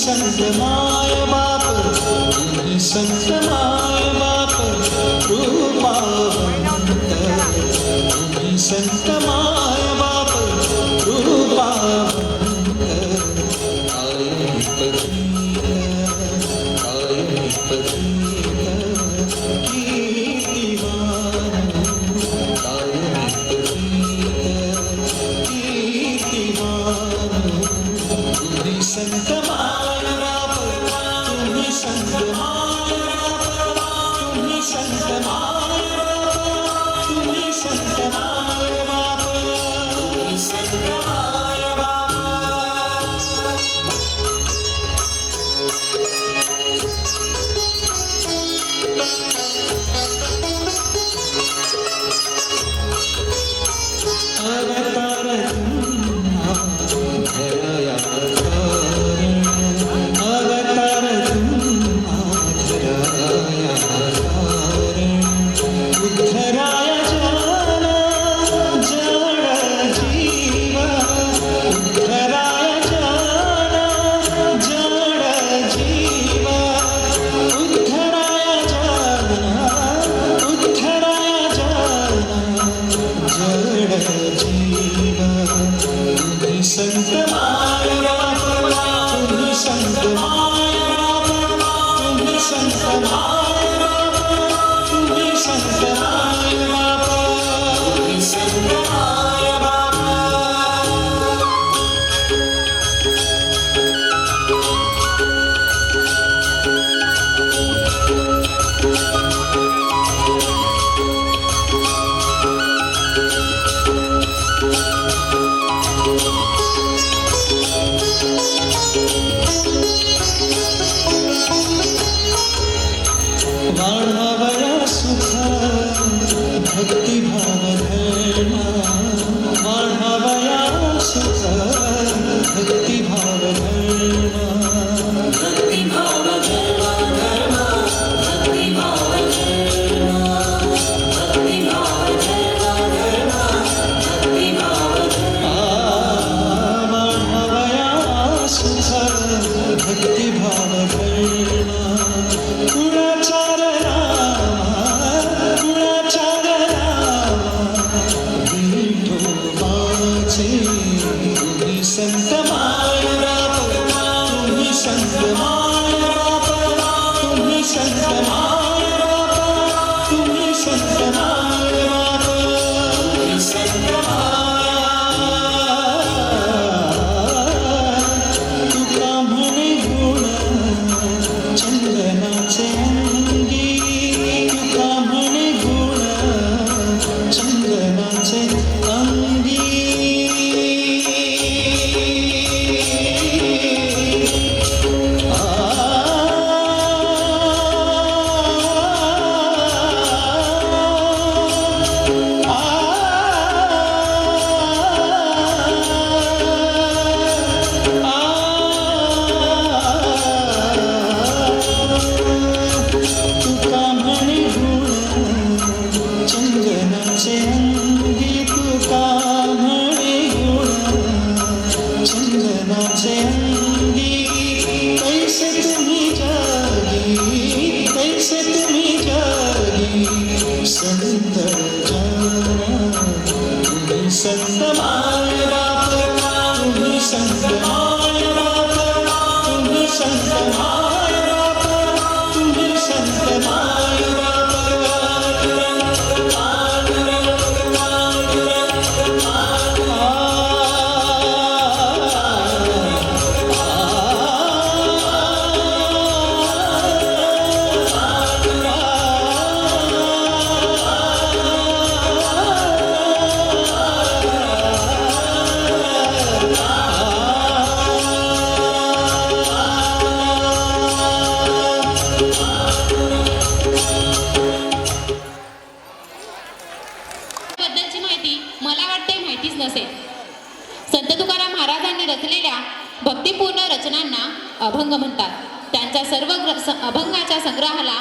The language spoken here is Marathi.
संत माय बाप, तुम्ही संत माय बाप कृपावंत, तुम्ही संत माय बाप कृपावंत, कायमी पथित कीर्तिमान, कायमी पथित कीर्तिमान, तुम्ही संत माय बाप, तुम्ही संत माय बाप, तुम्ही संत माय बाप, तुम्ही संत माय बाप, तुम्ही संत माय बाप. अवतार धराया कारण, अवतार धराया कारण, उद्धराया जाना जड जीव, उद्धराया जाना जड जीव, उद्धराया जाना, उद्धराया जाना जड जीव, तुम्ही संत माय बाप, तुम्ही संत माय बाप, तुम्ही संत माय बाप, तुम्ही संत माय बाप, तुम्ही संत माय बाप. वाढावया सुख भक्तिभाव धरणा, वाढावया सुख भक्तिभाव धरणा, भक्तिभाव धरणा, भक्तिभाव धरणा, भक्तिभाव धरणा, भक्तिभाव धरणा, वाढावया सुख भक्तिभाव धरणा, कुळाचार रामा, कुळाचार रामा, विठोबाचे, तुम्ही संत माय बाप, तुम्ही संत माय बाप, तुम्ही संत माय बाप, तुम्ही संत माय बाप, तुम्ही संत माय. तुका म्हणे गुण चंदनाचे अंगी, तुका म्हणे गुण चंदनाचे अंगी, तुका म्हणे गुण चंदनाचे अंगी, तुका म्हणे गुण चंदनाचे अंगी, कैसे तुम्ही जागी, कैसे तुम्ही जागी, संत जाना, तुम्ही संत माय बाप, तुम्ही संत माय बाप, तुम्ही संत माय बाप, तुम्ही संत माय बाप. बद्दलची माहिती मला वाटते माहितीच नसेल. संत तुकाराम महाराजांनी रचलेल्या भक्तिपूर्ण रचनांना अभंग म्हणतात. त्यांच्या सर्व अभंगाच्या संग्रहाला